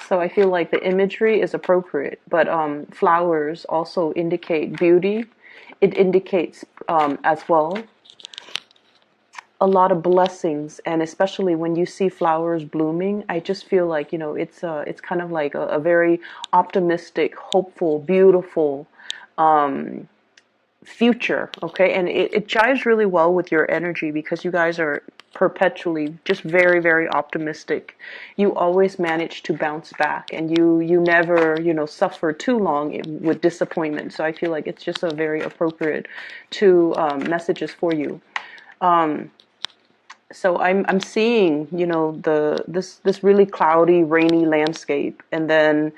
So I feel like the imagery is appropriate, but flowers also indicate beauty. It indicates as well a lot of blessings, and especially when you see flowers blooming, I just feel like, it's kind of like a very optimistic, hopeful, beautiful future. Okay, and it jives really well with your energy because you guys are perpetually just very, very optimistic. You always manage to bounce back, and you never, suffer too long with disappointment. So I feel like it's just a very appropriate two messages for you. So I'm seeing, this really cloudy, rainy landscape, and then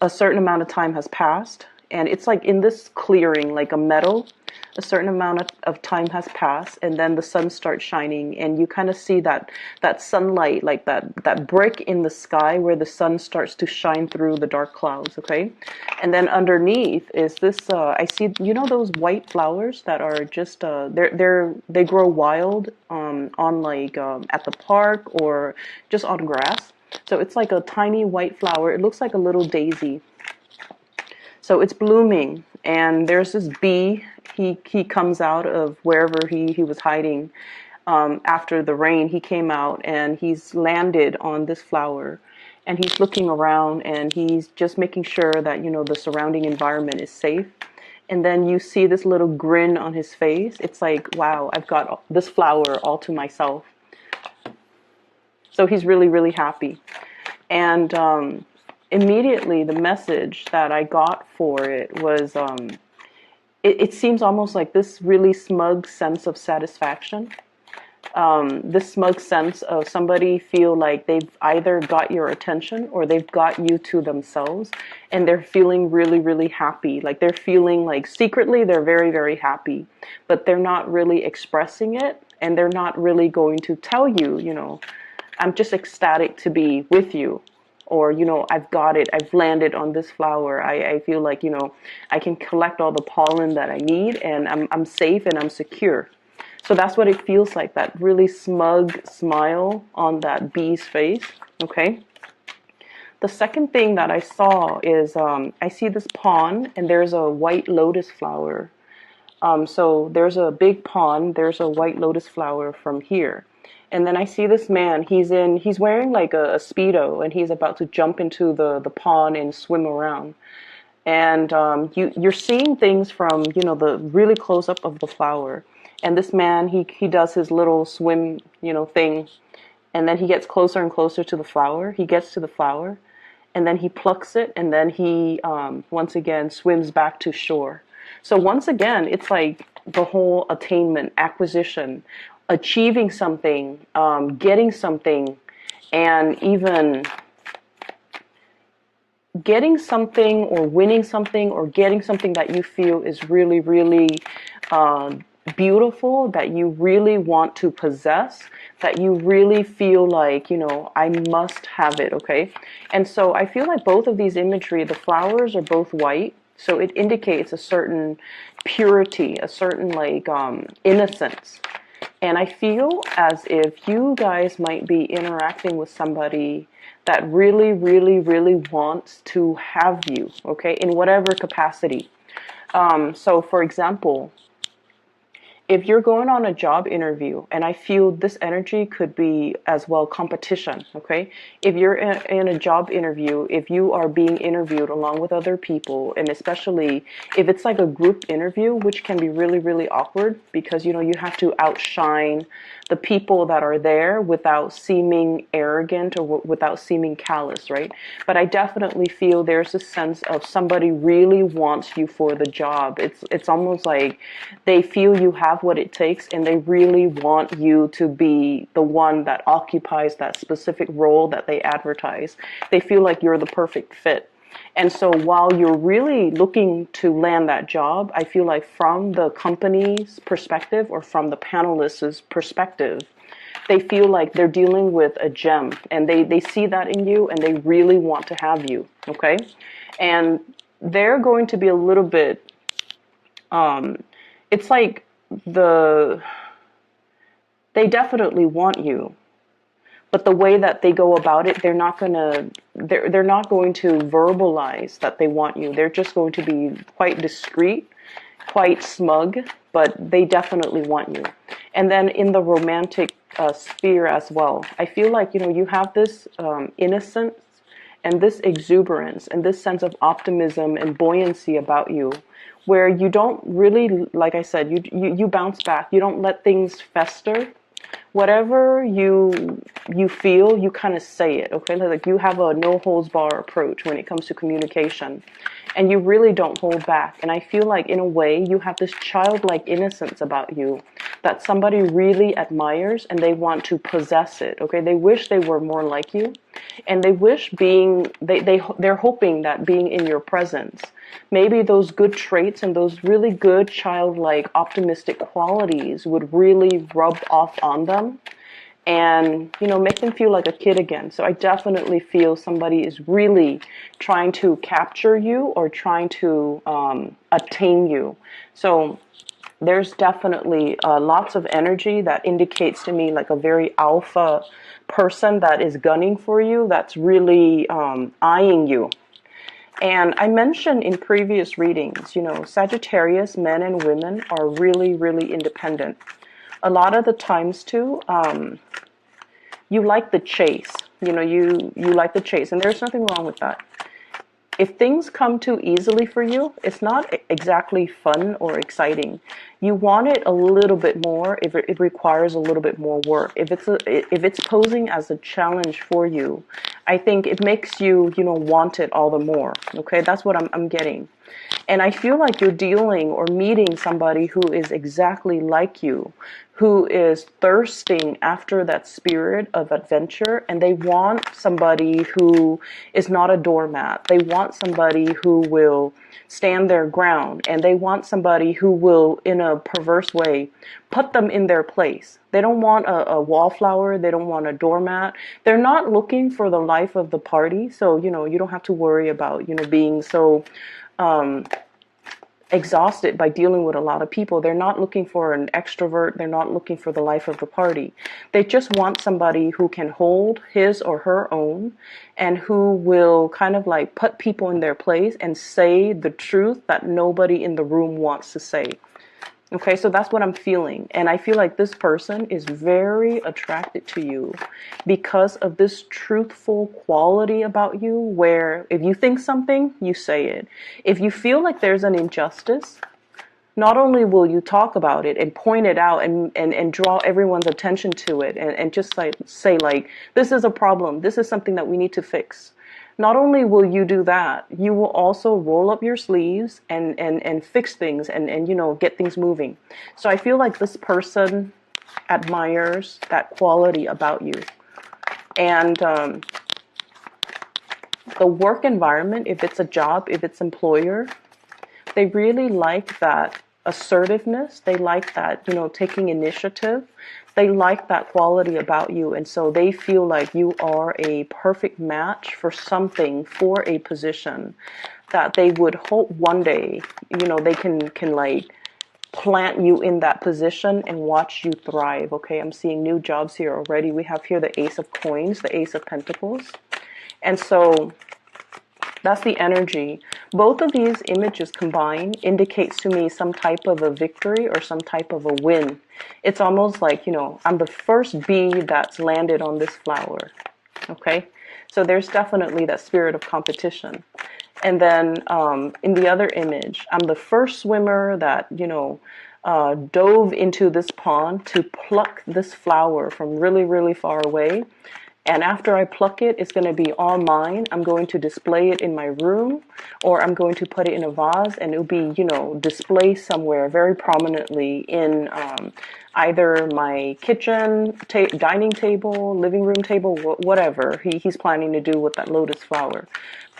a certain amount of time has passed, and it's like in this clearing, like a meadow. A certain amount of time has passed, and then the sun starts shining, and you kind of see that sunlight, like that brick in the sky where the sun starts to shine through the dark clouds. Okay, and then underneath is this. I see, those white flowers that are just they grow wild on like at the park or just on grass. So it's like a tiny white flower. It looks like a little daisy. So it's blooming, and there's this bee. He comes out of wherever he was hiding after the rain. He came out, and he's landed on this flower, and he's looking around, and he's just making sure that, the surrounding environment is safe. And then you see this little grin on his face. It's like, wow, I've got this flower all to myself. So he's really, really happy. And immediately the message that I got for it was, it seems almost like this really smug sense of satisfaction. This smug sense of somebody feel like they've either got your attention or they've got you to themselves, and they're feeling really, really happy. Like they're feeling like secretly they're very, very happy, but they're not really expressing it, and they're not really going to tell you, I'm just ecstatic to be with you. Or, I've got it. I've landed on this flower. I feel like, I can collect all the pollen that I need, and I'm safe and I'm secure. So that's what it feels like, that really smug smile on that bee's face. Okay. The second thing that I saw is I see this pond, and there's a white lotus flower. So there's a big pond. There's a white lotus flower from here. And then I see this man, he's wearing like a Speedo, and he's about to jump into the pond and swim around. And you're seeing things from, the really close up of the flower. And this man, he does his little swim, thing. And then he gets closer and closer to the flower. He gets to the flower, and then he plucks it, and then he, once again, swims back to shore. So once again, it's like the whole attainment, acquisition, achieving something, getting something, and even getting something or winning something or getting something that you feel is really, really beautiful, that you really want to possess, that you really feel like, I must have it, okay? And so I feel like both of these imagery, the flowers are both white, so it indicates a certain purity, a certain like innocence. And I feel as if you guys might be interacting with somebody that really, really, really wants to have you, okay, in whatever capacity. So, for example, if you're going on a job interview, and I feel this energy could be as well competition, okay? If you're in a job interview, if you are being interviewed along with other people, and especially if it's like a group interview, which can be really, really awkward because, you have to outshine the people that are there without seeming arrogant or without seeming callous, right? But I definitely feel there's a sense of somebody really wants you for the job. It's almost like they feel you have what it takes, and they really want you to be the one that occupies that specific role that they advertise. They feel like you're the perfect fit. And so while you're really looking to land that job, I feel like from the company's perspective or from the panelists' perspective, they feel like they're dealing with a gem, and they see that in you, and they really want to have you, okay? And they're going to be a little bit, it's like they definitely want you, but the way that they go about it, they're not going to verbalize that they want you. They're just going to be quite discreet, quite smug, but they definitely want you. And then in the romantic sphere as well, I feel like, you have this innocence and this exuberance and this sense of optimism and buoyancy about you, where you don't really, like I said, you bounce back. You don't let things fester. Whatever you feel, you kind of say it, okay? Like you have a no holds bar approach when it comes to communication, and you really don't hold back. And I feel like in a way you have this childlike innocence about you that somebody really admires, and they want to possess it, okay? They wish they were more like you, and they wish they're hoping that being in your presence, maybe those good traits and those really good childlike optimistic qualities would really rub off on them, and make them feel like a kid again. So I definitely feel somebody is really trying to capture you or trying to attain you. So there's definitely lots of energy that indicates to me like a very alpha person that is gunning for you, that's really eyeing you. And I mentioned in previous readings, Sagittarius men and women are really, really independent. A lot of the times too, you like the chase. You like the chase, and there's nothing wrong with that. If things come too easily for you, it's not exactly fun or exciting. You want it a little bit more if it requires a little bit more work. If it's posing as a challenge for you, I think it makes you, want it all the more. Okay, that's what I'm getting. And I feel like you're dealing or meeting somebody who is exactly like you, who is thirsting after that spirit of adventure, and they want somebody who is not a doormat. They want somebody who will stand their ground, and they want somebody who will, in a perverse way, put them in their place. They don't want a wallflower. They don't want a doormat. They're not looking for the life of the party. So, you don't have to worry about, being so exhausted by dealing with a lot of people. They're not looking for an extrovert. They're not looking for the life of the party. They just want somebody who can hold his or her own, and who will kind of like put people in their place and say the truth that nobody in the room wants to say. Okay, so that's what I'm feeling. And I feel like this person is very attracted to you because of this truthful quality about you, where if you think something, you say it. If you feel like there's an injustice, not only will you talk about it and point it out and draw everyone's attention to it, and just like say like, this is a problem, this is something that we need to fix. Not only will you do that, you will also roll up your sleeves and fix things and get things moving. So I feel like this person admires that quality about you. And the work environment, if it's a job, if it's employer, they really like that assertiveness. They like that, taking initiative. They like that quality about you. And so they feel like you are a perfect match for something, for a position that they would hope one day, they can like plant you in that position and watch you thrive. Okay, I'm seeing new jobs here already. We have here the Ace of Coins, the Ace of Pentacles. And so that's the energy. Both of these images combined indicates to me some type of a victory or some type of a win. It's almost like, I'm the first bee that's landed on this flower. Okay? So there's definitely that spirit of competition. And then in the other image, I'm the first swimmer that, dove into this pond to pluck this flower from really, really far away. And after I pluck it, it's going to be all mine. I'm going to display it in my room, or I'm going to put it in a vase, and it'll be, displayed somewhere very prominently in either my kitchen, dining table, living room table, whatever he's planning to do with that lotus flower.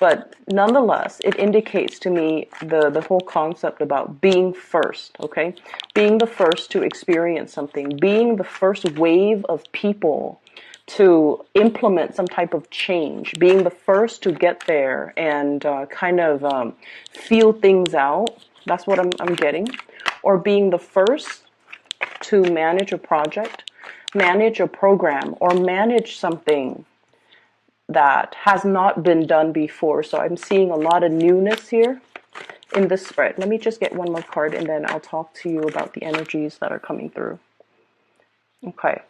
But nonetheless, it indicates to me the whole concept about being first, okay? Being the first to experience something, being the first wave of people to implement some type of change, being the first to get there and feel things out. That's what I'm getting. Or being the first to manage a project. manage a program or manage something that has not been done before. So I'm seeing a lot of newness here in this spread. Let me just get one more card and then I'll talk to you about the energies that are coming through. Okay.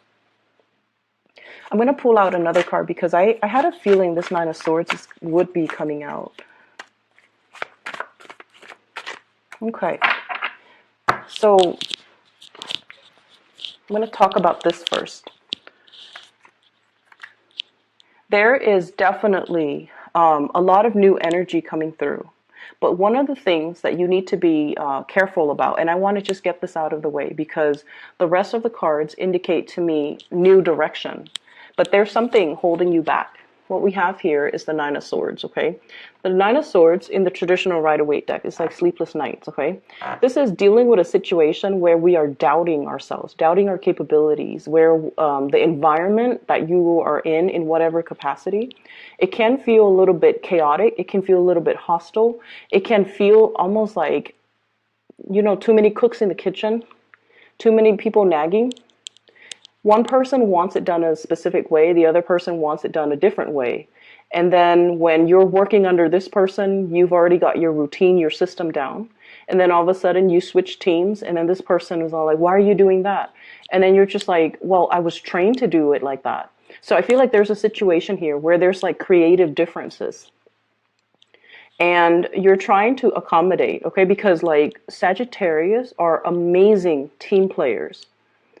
I'm going to pull out another card because I had a feeling this Nine of Swords would be coming out. Okay. So I'm going to talk about this first. There is definitely a lot of new energy coming through. But one of the things that you need to be careful about, and I want to just get this out of the way because the rest of the cards indicate to me new direction. But there's something holding you back. What we have here is the Nine of Swords, okay? The Nine of Swords in the traditional Rider-Waite deck is like sleepless nights, okay? This is dealing with a situation where we are doubting ourselves, doubting our capabilities, where the environment that you are in whatever capacity, it can feel a little bit chaotic. It can feel a little bit hostile. It can feel almost like, you know, too many cooks in the kitchen, too many people nagging. One person wants it done a specific way, the other person wants it done a different way. And then when you're working under this person, you've already got your routine, your system down. And then all of a sudden you switch teams and then this person is all like, why are you doing that? And then you're just like, well, I was trained to do it like that. So I feel like there's a situation here where there's like creative differences. And you're trying to accommodate, okay? Because like Sagittarius are amazing team players.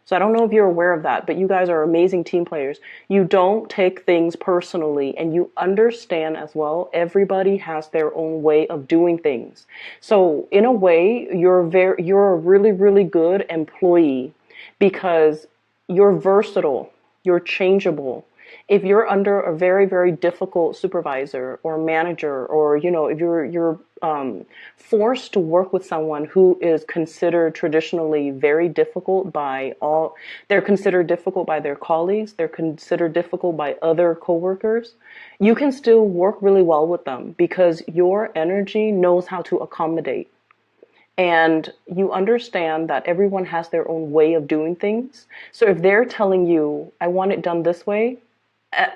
So I don't know if you're aware of that, but you guys are amazing team players. You don't take things personally and you understand as well, everybody has their own way of doing things. So in a way, you're a really, really good employee because you're versatile, you're changeable. If you're under a very, very difficult supervisor or manager, or, you know, if you're forced to work with someone who is considered traditionally very difficult by all, they're considered difficult by their colleagues, they're considered difficult by other coworkers, you can still work really well with them because your energy knows how to accommodate. And you understand that everyone has their own way of doing things. So if they're telling you, I want it done this way,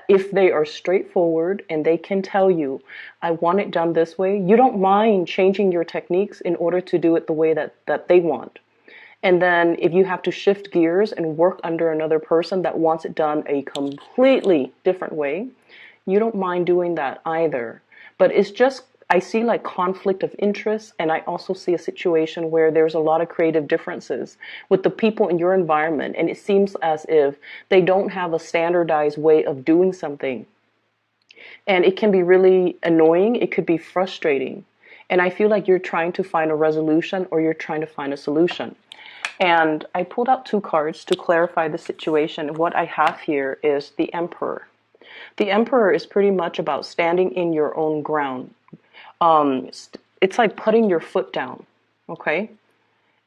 if they are straightforward and they can tell you, I want it done this way, you don't mind changing your techniques in order to do it the way that they want. And then if you have to shift gears and work under another person that wants it done a completely different way, you don't mind doing that either. But it's just, I see like conflict of interest, and I also see a situation where there's a lot of creative differences with the people in your environment, and it seems as if they don't have a standardized way of doing something. And it can be really annoying, it could be frustrating. And I feel like you're trying to find a resolution or you're trying to find a solution. And I pulled out two cards to clarify the situation. What I have here is the Emperor. The Emperor is pretty much about standing in your own ground. It's like putting your foot down, okay?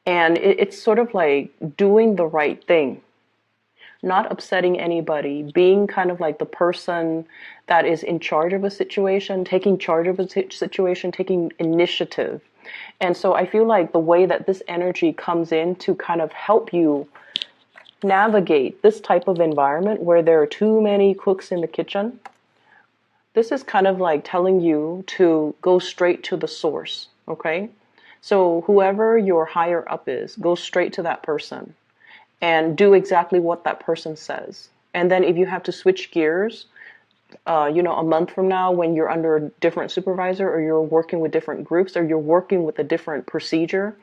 And it's sort of like doing the right thing, not upsetting anybody, being kind of like the person that is in charge of a situation, taking charge of a situation, taking initiative. And so I feel like the way that this energy comes in to kind of help you navigate this type of environment where there are too many cooks in the kitchen, this is kind of like telling you to go straight to the source, okay? So whoever your higher up is, go straight to that person and do exactly what that person says. And then if you have to switch gears, you know, a month from now when you're under a different supervisor or you're working with different groups or you're working with a different procedure,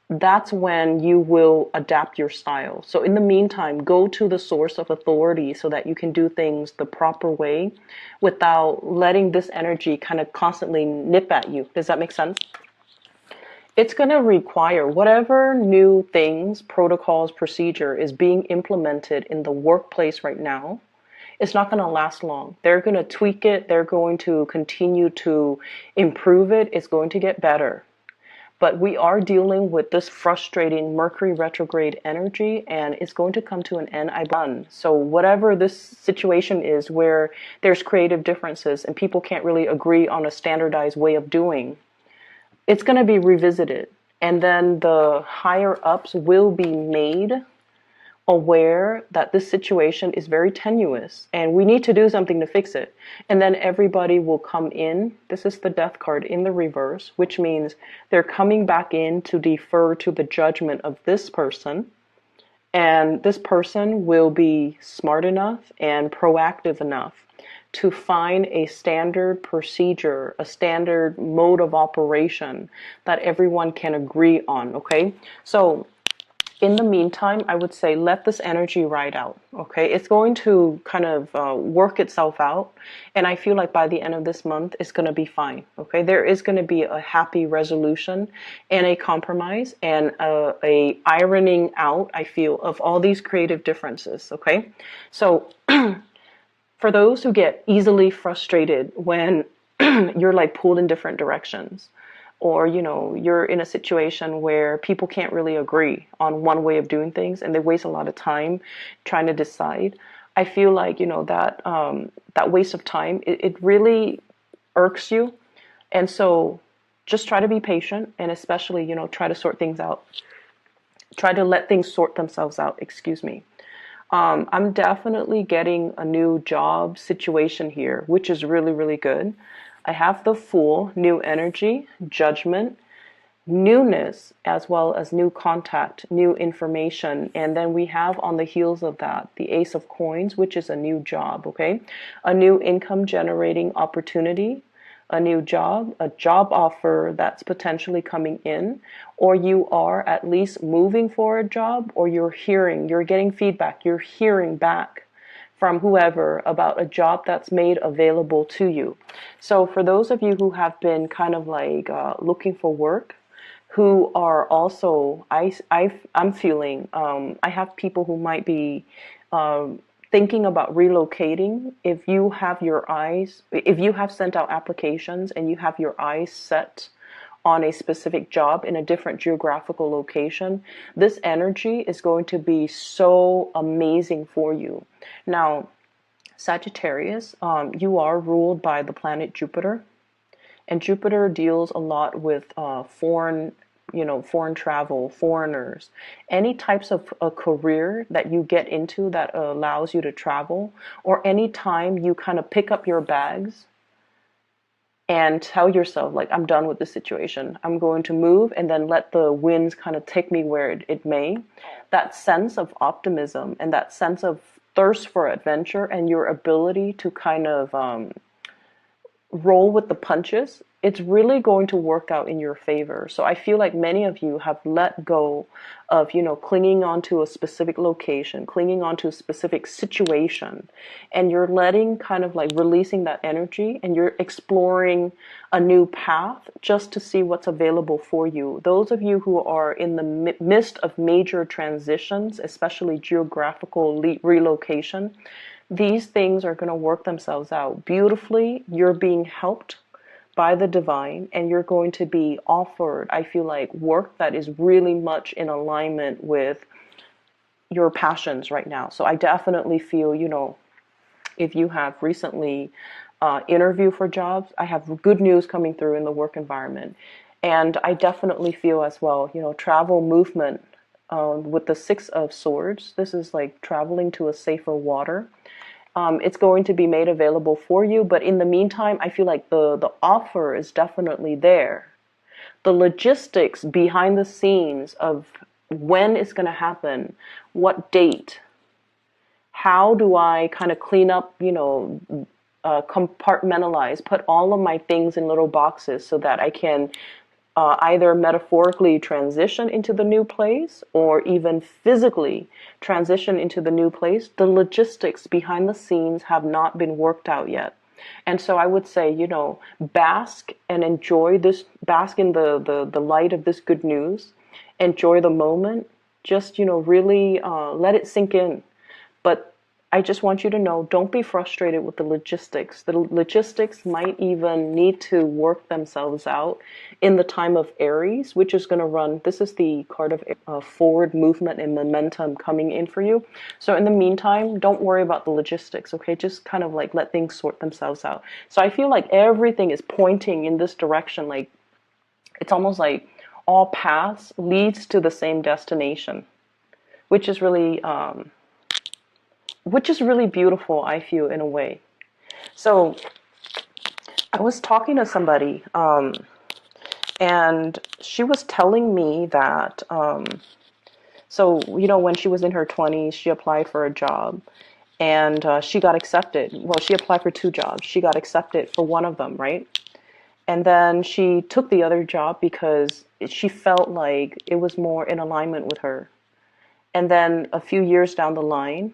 that's when you will adapt your style. So in the meantime, go to the source of authority so that you can do things the proper way without letting this energy kind of constantly nip at you. Does that make sense? It's going to require whatever new things, protocols, procedure is being implemented in the workplace right now. It's not going to last long. They're going to tweak it. They're going to continue to improve it. It's going to get better. But we are dealing with this frustrating Mercury retrograde energy, and it's going to come to an end. So whatever this situation is where there's creative differences and people can't really agree on a standardized way of doing, it's going to be revisited. And then the higher ups will be made aware that this situation is very tenuous and we need to do something to fix it. And then everybody will come in. This is the death card in the reverse, which means they're coming back in to defer to the judgment of this person. And this person will be smart enough and proactive enough to find a standard procedure, a standard mode of operation that everyone can agree on, okay? So in the meantime, I would say let this energy ride out, okay? It's going to kind of work itself out, and I feel like by the end of this month, it's going to be fine, okay? There is going to be a happy resolution and a compromise and a ironing out, I feel, of all these creative differences, okay? So for those who get easily frustrated when you're like pulled in different directions, or you're in a situation where people can't really agree on one way of doing things and they waste a lot of time trying to decide, I feel like that waste of time, it really irks you. And so just try to be patient, and especially try to sort things out, try to let things sort themselves out, excuse me. I'm definitely getting a new job situation here, which is really, really good. I have the Fool, new energy, judgment, newness, as well as new contact, new information. And then we have on the heels of that, the Ace of Coins, which is a new job, okay? A new income generating opportunity, a new job, a job offer that's potentially coming in, or you are at least moving for a job, or you're getting feedback, you're hearing back from whoever about a job that's made available to you. So for those of you who have been kind of like looking for work, who are also, I'm feeling, I have people who might be thinking about relocating. If you have sent out applications and you have your eyes set on a specific job in a different geographical location, this energy is going to be so amazing for you. Now, Sagittarius, you are ruled by the planet Jupiter, and Jupiter deals a lot with foreign travel, foreigners, any types of a career that you get into that allows you to travel, or any time you kind of pick up your bags and tell yourself, like, I'm done with this situation. I'm going to move and then let the winds kind of take me where it may. That sense of optimism and that sense of thirst for adventure and your ability to kind of roll with the punches, it's really going to work out in your favor. So I feel like many of you have let go of, clinging onto a specific location, clinging onto a specific situation, and you're letting kind of like releasing that energy, and you're exploring a new path just to see what's available for you. Those of you who are in the midst of major transitions, especially geographical relocation, these things are going to work themselves out beautifully. You're being helped by the divine, and you're going to be offered, I feel like, work that is really much in alignment with your passions right now. So I definitely feel, if you have recently interviewed for jobs, I have good news coming through in the work environment. And I definitely feel as well, travel, movement, with the Six of Swords. This is like traveling to a safer water. It's going to be made available for you, but in the meantime, I feel like the offer is definitely there. The logistics behind the scenes of when it's going to happen, what date, how do I kind of clean up, compartmentalize, put all of my things in little boxes so that I can either metaphorically transition into the new place or even physically transition into the new place. The logistics behind the scenes have not been worked out yet. And so I would say, bask and enjoy this, bask in the light of this good news, enjoy the moment, just, really let it sink in. But I just want you to know, don't be frustrated with the logistics. The logistics might even need to work themselves out in the time of Aries, which is going to run. This is the card of forward movement and momentum coming in for you. So in the meantime, don't worry about the logistics, okay? Just kind of like let things sort themselves out. So I feel like everything is pointing in this direction. Like it's almost like all paths leads to the same destination, which is really beautiful, I feel, in a way. So I was talking to somebody, and she was telling me that, so, when she was in her 20s, she applied for a job, and she got accepted. Well, she applied for 2 jobs. She got accepted for one of them, right? And then she took the other job because she felt like it was more in alignment with her. And then a few years down the line,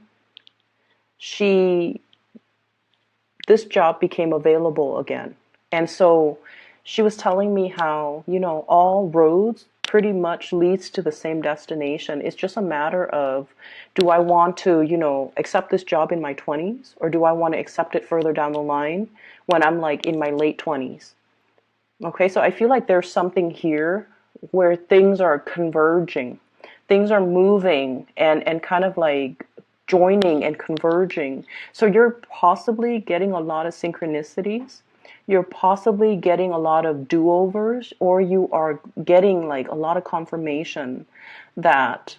this job became available again. And so she was telling me how, all roads pretty much leads to the same destination. It's just a matter of, do I want to, accept this job in my 20s, or do I want to accept it further down the line when I'm like in my late 20s? Okay, so I feel like there's something here where things are converging. Things are moving and kind of like joining and converging. So you're possibly getting a lot of synchronicities. You're possibly getting a lot of do-overs, or you are getting like a lot of confirmation that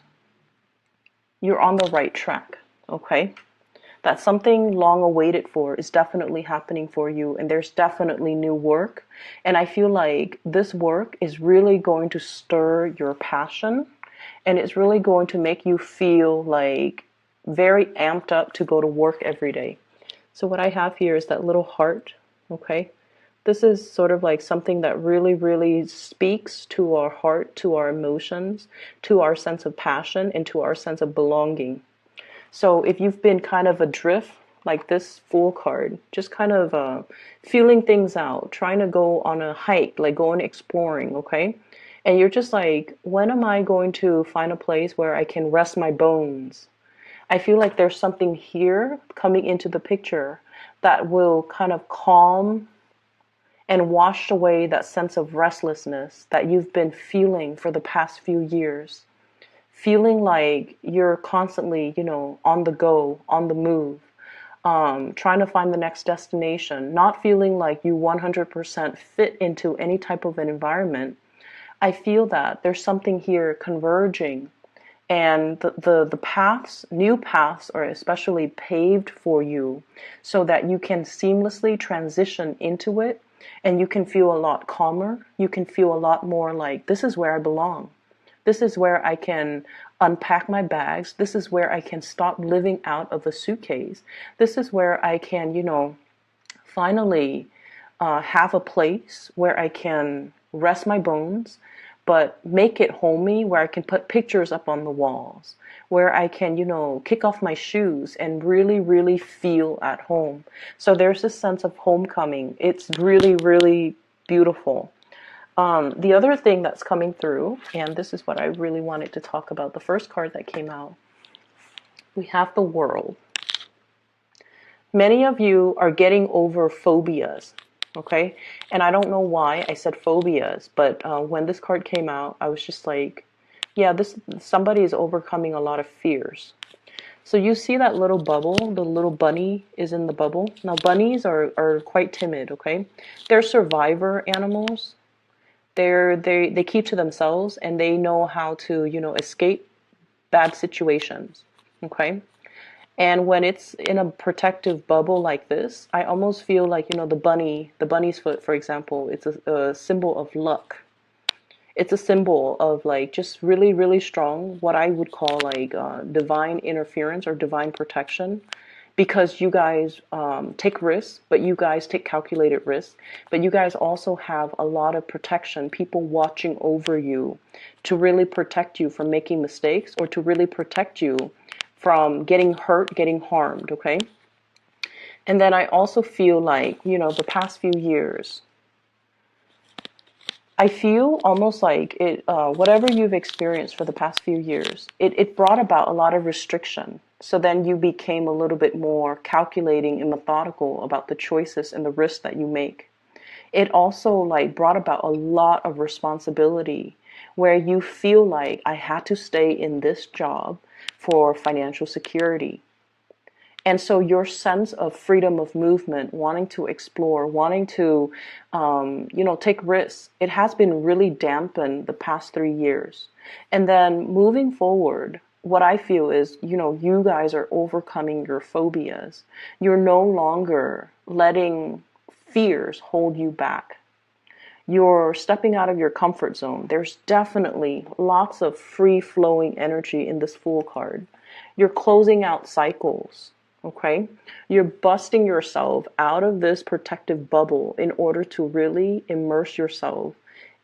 you're on the right track. Okay? That something long awaited for is definitely happening for you, and there's definitely new work. And I feel like this work is really going to stir your passion, and it's really going to make you feel like very amped up to go to work every day. So what I have here is that little heart. Okay, this is sort of like something that really, really speaks to our heart, to our emotions, to our sense of passion, and to our sense of belonging. So if you've been kind of adrift, like this Fool card, just kind of feeling things out, trying to go on a hike, like going exploring, okay? And you're just like, when am I going to find a place where I can rest my bones? I feel like there's something here coming into the picture that will kind of calm and wash away that sense of restlessness that you've been feeling for the past few years. Feeling like you're constantly, on the go, on the move, trying to find the next destination, not feeling like you 100% fit into any type of an environment. I feel that there's something here converging, and the paths, new paths, are especially paved for you so that you can seamlessly transition into it, and you can feel a lot calmer. You can feel a lot more like, this is where I belong. This is where I can unpack my bags. This is where I can stop living out of a suitcase. This is where I can, finally have a place where I can rest my bones, but make it homey, where I can put pictures up on the walls, where I can, kick off my shoes and really, really feel at home. So there's this sense of homecoming. It's really, really beautiful. The other thing that's coming through, and this is what I really wanted to talk about, the first card that came out, we have the World. Many of you are getting over phobias, okay? And I don't know why I said phobias, but when this card came out, I was just like, yeah, somebody is overcoming a lot of fears. So you see that little bubble, the little bunny is in the bubble. Now bunnies are quite timid, okay? They're survivor animals. They keep to themselves, and they know how to, escape bad situations. Okay? And when it's in a protective bubble like this, I almost feel like, the bunny's foot, for example, it's a symbol of luck. It's a symbol of like just really, really strong, what I would call like divine interference or divine protection. Because you guys take risks, but you guys take calculated risks, but you guys also have a lot of protection, people watching over you to really protect you from making mistakes, or to really protect you from getting hurt, getting harmed, okay? And then I also feel like, the past few years, I feel almost like it, whatever you've experienced for the past few years, it brought about a lot of restriction. So then you became a little bit more calculating and methodical about the choices and the risks that you make. It also like brought about a lot of responsibility, where you feel like, I had to stay in this job for financial security. And so your sense of freedom of movement, wanting to explore, wanting to, take risks, it has been really dampened the past 3 years. And then moving forward, what I feel is, you guys are overcoming your phobias. You're no longer letting fears hold you back. You're stepping out of your comfort zone. There's definitely lots of free flowing energy in this Fool card. You're closing out cycles, okay? You're busting yourself out of this protective bubble in order to really immerse yourself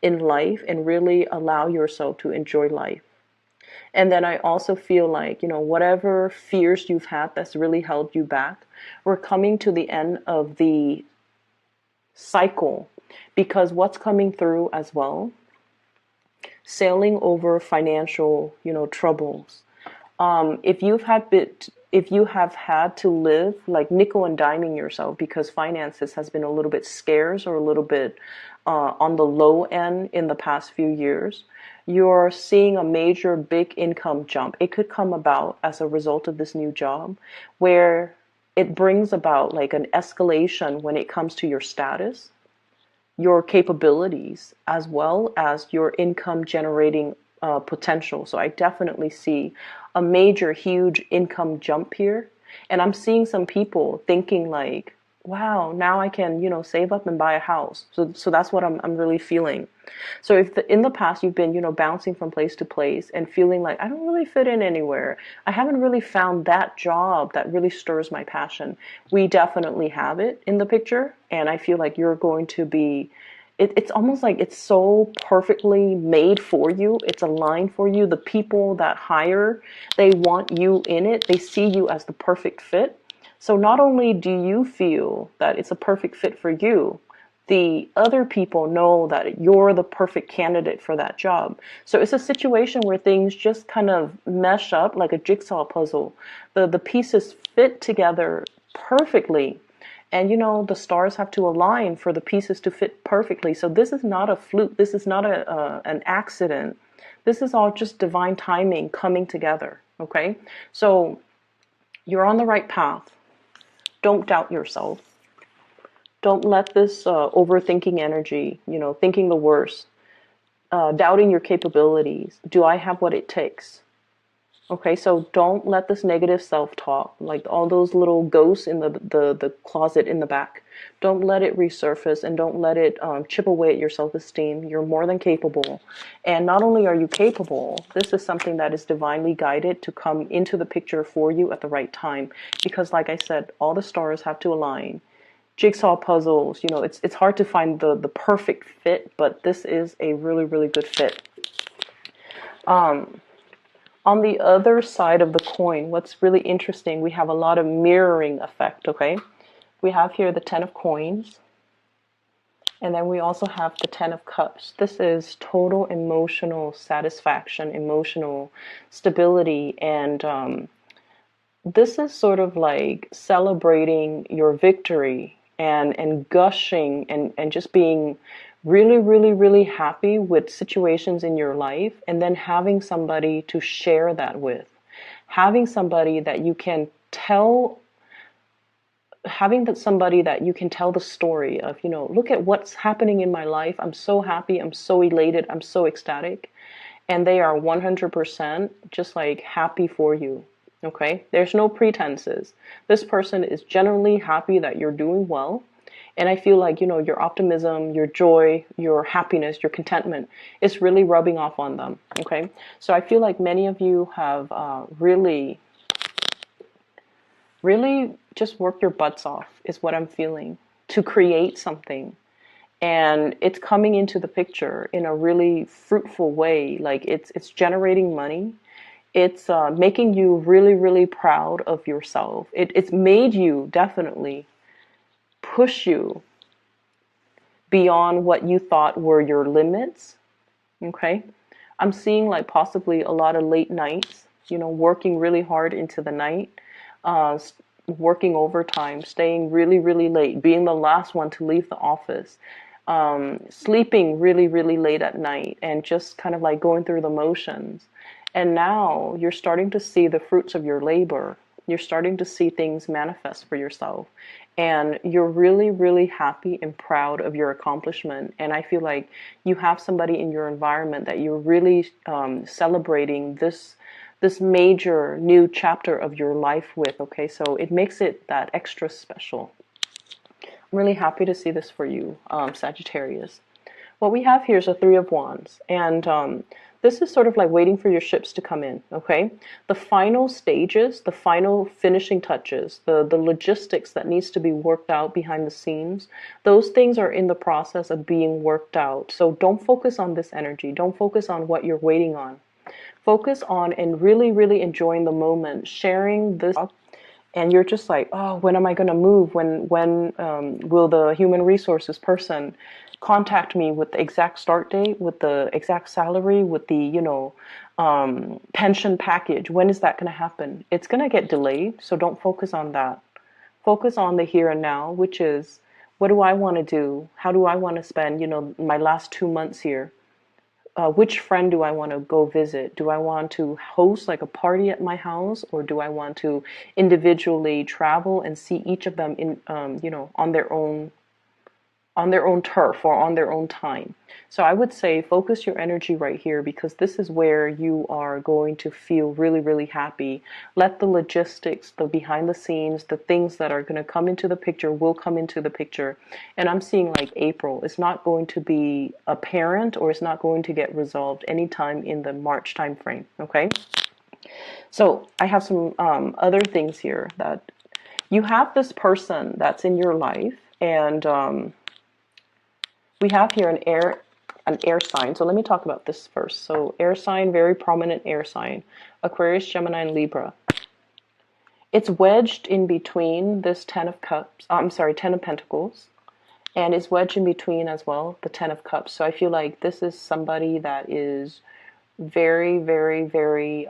in life and really allow yourself to enjoy life. And then I also feel like, whatever fears you've had that's really held you back, we're coming to the end of the cycle, because what's coming through as well, sailing over financial, troubles. If you have had to live like nickel and diming yourself because finances has been a little bit scarce or a little bit on the low end in the past few years, you're seeing a major big income jump. It could come about as a result of this new job, where it brings about like an escalation when it comes to your status, your capabilities, as well as your income generating potential. So I definitely see a major, huge income jump here. And I'm seeing some people thinking like, wow, now I can, save up and buy a house. So that's what I'm really feeling. So if in the past you've been, bouncing from place to place and feeling like I don't really fit in anywhere, I haven't really found that job that really stirs my passion, we definitely have it in the picture. And I feel like you're going to be, it's almost like it's so perfectly made for you. It's aligned for you. The people that hire, they want you in it. They see you as the perfect fit. So not only do you feel that it's a perfect fit for you, the other people know that you're the perfect candidate for that job. So it's a situation where things just kind of mesh up like a jigsaw puzzle. The pieces fit together perfectly. And the stars have to align for the pieces to fit perfectly. So this is not a fluke. This is not an accident. This is all just divine timing coming together. Okay? So you're on the right path. Don't doubt yourself. Don't let this overthinking energy, thinking the worst, doubting your capabilities. Do I have what it takes? Okay, so don't let this negative self-talk, like all those little ghosts in the closet in the back, don't let it resurface, and don't let it chip away at your self-esteem. You're more than capable. And not only are you capable, this is something that is divinely guided to come into the picture for you at the right time. Because like I said, all the stars have to align. Jigsaw puzzles, it's hard to find the perfect fit, but this is a really, really good fit. On the other side of the coin, what's really interesting, we have a lot of mirroring effect, okay? We have here the 10 of coins, and then we also have the 10 of cups. This is total emotional satisfaction, emotional stability, and this is sort of like celebrating your victory and gushing and just being really, really, really happy with situations in your life, and then having somebody to share that with, having somebody that you can tell, somebody that you can tell the story of, look at what's happening in my life. I'm so happy. I'm so elated. I'm so ecstatic. And they are 100% just like happy for you. Okay. There's no pretenses. This person is genuinely happy that you're doing well. And I feel like, your optimism, your joy, your happiness, your contentment is really rubbing off on them. Okay. So I feel like many of you have really just worked your butts off, is what I'm feeling, to create something. And it's coming into the picture in a really fruitful way. Like it's generating money. It's making you really, really proud of yourself. It's made you definitely push you beyond what you thought were your limits. Okay. I'm seeing like possibly a lot of late nights, working really hard into the night, working overtime, staying really, really late, being the last one to leave the office, sleeping really, really late at night, and just kind of like going through the motions. And now you're starting to see the fruits of your labor. You're starting to see things manifest for yourself. And you're really, really happy and proud of your accomplishment. And I feel like you have somebody in your environment that you're really celebrating this this major new chapter of your life with, okay? So it makes it that extra special. I'm really happy to see this for you, Sagittarius. What we have here is a Three of Wands, and this is sort of like waiting for your ships to come in, okay? The final stages, the final finishing touches, the logistics that needs to be worked out behind the scenes, those things are in the process of being worked out. So don't focus on this energy. Don't focus on what you're waiting on. Focus on and really, really enjoying the moment, sharing this. And you're just like, oh, when am I going to move? When will the human resources person contact me with the exact start date, with the exact salary, with the, pension package? When is that going to happen? It's going to get delayed, so don't focus on that. Focus on the here and now, which is, what do I want to do? How do I want to spend, my last 2 months here? Which friend do I want to go visit? Do I want to host like a party at my house, or do I want to individually travel and see each of them in, on their own turf or on their own time? So I would say focus your energy right here, because this is where you are going to feel really, really happy. Let the logistics, the behind the scenes, the things that are going to come into the picture will come into the picture. And I'm seeing like April. It's not going to be apparent, or it's not going to get resolved anytime in the March time frame. Okay. So I have some other things here, that you have this person that's in your life, and we have here an air sign. So let me talk about this first. So air sign, very prominent air sign, Aquarius, Gemini, and Libra. It's wedged in between this 10 of cups, 10 of pentacles, and it's wedged in between as well, the 10 of cups. So I feel like this is somebody that is very, very, very,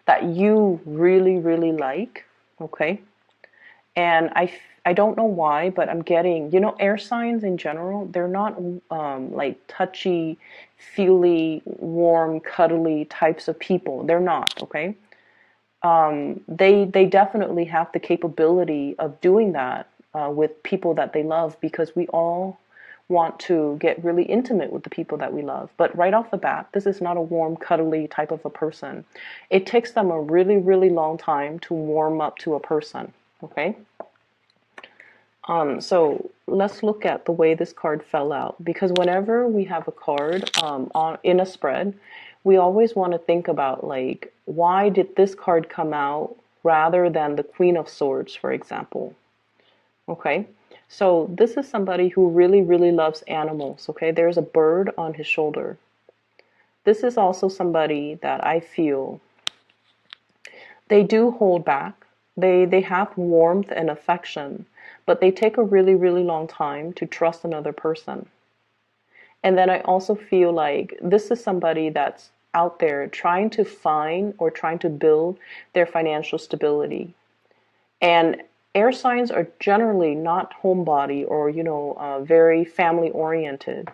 that you really, really like, okay? And I don't know why, but I'm getting, air signs in general, they're not like touchy, feely, warm, cuddly types of people. They're not, okay? They definitely have the capability of doing that with people that they love, because we all want to get really intimate with the people that we love. But right off the bat, this is not a warm, cuddly type of a person. It takes them a really, really long time to warm up to a person, okay? So let's look at the way this card fell out, because whenever we have a card in a spread, we always want to think about, like, why did this card come out rather than the Queen of Swords, for example? Okay, so this is somebody who really, really loves animals. Okay, there's a bird on his shoulder. This is also somebody that I feel they do hold back. They have warmth and affection, but they take a really, really long time to trust another person. And then I also feel like this is somebody that's out there trying to find or trying to build their financial stability. And air signs are generally not homebody or, very family oriented,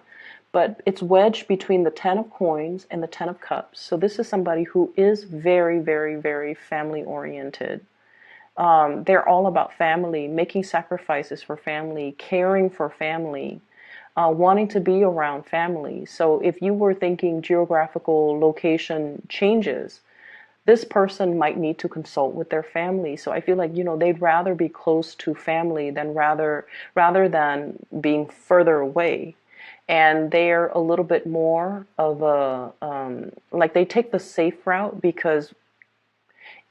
but it's wedged between the 10 of coins and the 10 of cups. So this is somebody who is very, very, very family oriented. They're all about family, making sacrifices for family, caring for family, wanting to be around family. So if you were thinking geographical location changes, this person might need to consult with their family. So I feel like, they'd rather be close to family than rather than being further away. And they're a little bit more of a, like they take the safe route, because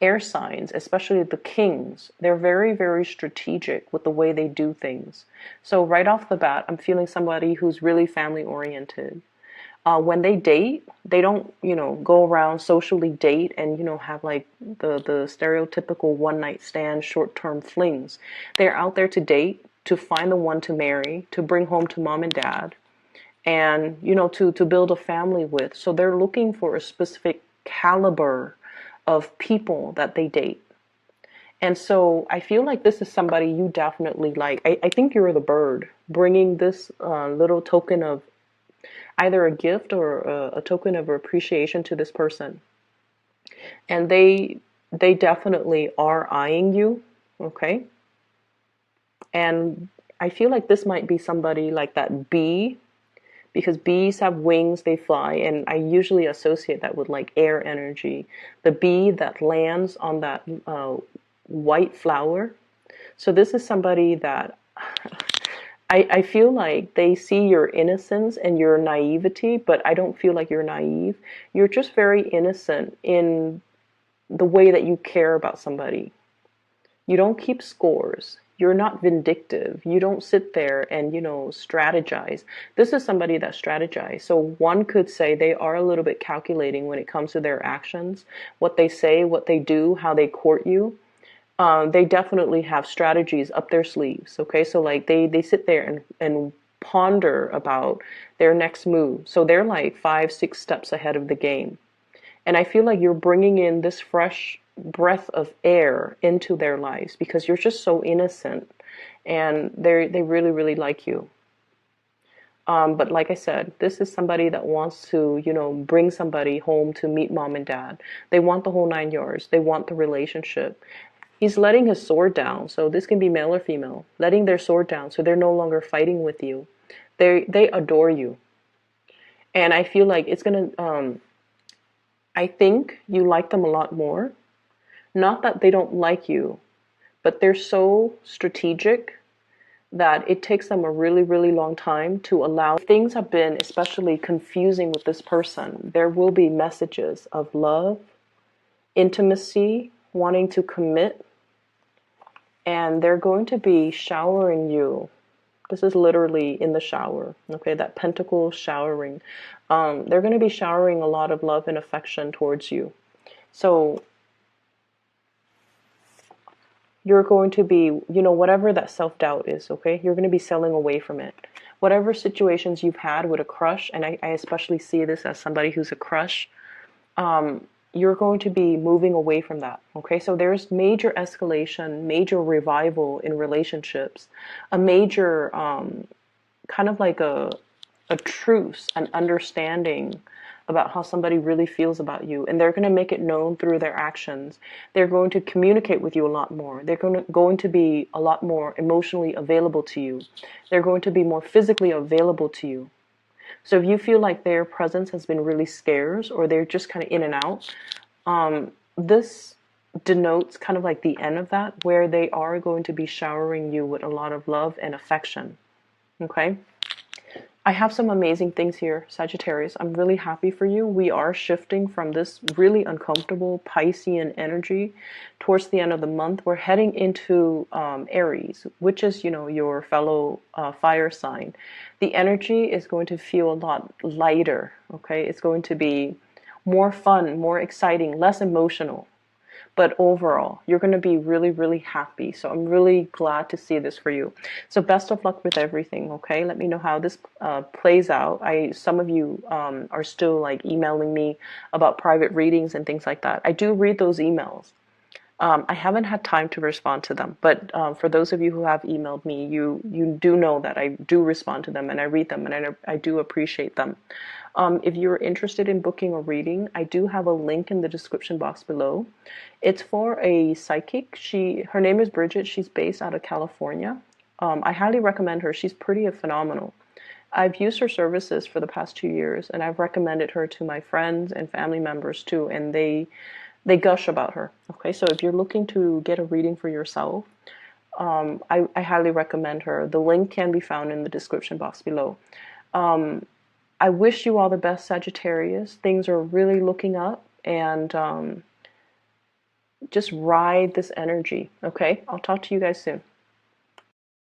air signs, especially the kings, they're very, very strategic with the way they do things. So right off the bat, I'm feeling somebody who's really family oriented. When they date, they don't, go around socially date and, have like the stereotypical one night stand, short term flings. They're out there to date, to find the one to marry, to bring home to mom and dad, and, to build a family with. So they're looking for a specific caliber of people that they date. And so I feel like this is somebody you definitely like. I think you're the bird bringing this little token of either a gift or a token of appreciation to this person. And they definitely are eyeing you, okay? And I feel like this might be somebody like that bee, because bees have wings, they fly, and I usually associate that with like air energy. The bee that lands on that white flower. So this is somebody that I feel like they see your innocence and your naivety, but I don't feel like you're naive. You're just very innocent in the way that you care about somebody. You don't keep scores. You're not vindictive. You don't sit there and, strategize. This is somebody that strategizes. So one could say they are a little bit calculating when it comes to their actions, what they say, what they do, how they court you. They definitely have strategies up their sleeves. Okay, so like they sit there and ponder about their next move. So they're like 5, 6 steps ahead of the game. And I feel like you're bringing in this fresh breath of air into their lives because you're just so innocent, and they really, really like you. But like I said, this is somebody that wants to, bring somebody home to meet mom and dad. They want the whole 9 yards. They want the relationship. He's letting his sword down. So this can be male or female, letting their sword down. So they're no longer fighting with you. They adore you. And I feel like it's going to, I think you like them a lot more. Not that they don't like you, but they're so strategic that it takes them a really, really long time to allow. If things have been especially confusing with this person, there will be messages of love, intimacy, wanting to commit, and they're going to be showering you. This is literally in the shower, okay, that pentacle showering. They're going to be showering a lot of love and affection towards you. So you're going to be, whatever that self-doubt is, okay, you're going to be selling away from it. Whatever situations you've had with a crush, and I especially see this as somebody who's a crush, you're going to be moving away from that, okay? So there's major escalation, major revival in relationships, a major kind of like a truce, an understanding about how somebody really feels about you, and they're going to make it known through their actions. They're going to communicate with you a lot more. They're going to be a lot more emotionally available to you. They're going to be more physically available to you. So if you feel like their presence has been really scarce, or they're just kind of in and out, this denotes kind of like the end of that, where they are going to be showering you with a lot of love and affection. Okay? I have some amazing things here, Sagittarius. I'm really happy for you. We are shifting from this really uncomfortable Piscean energy towards the end of the month. We're heading into Aries, which is, your fellow fire sign. The energy is going to feel a lot lighter, okay? It's going to be more fun, more exciting, less emotional. But overall, you're going to be really, really happy. So I'm really glad to see this for you. So best of luck with everything, okay? Let me know how this plays out. Some of you are still like emailing me about private readings and things like that. I do read those emails. I haven't had time to respond to them, but for those of you who have emailed me, you do know that I do respond to them and I read them, and I do appreciate them. If you're interested in booking a reading, I do have a link in the description box below. It's for a psychic. Her name is Bridget. She's based out of California. I highly recommend her. She's pretty phenomenal. I've used her services for the past 2 years, and I've recommended her to my friends and family members too, and they gush about her. Okay, so if you're looking to get a reading for yourself, I highly recommend her. The link can be found in the description box below. I wish you all the best, Sagittarius. Things are really looking up, and just ride this energy. Okay, I'll talk to you guys soon.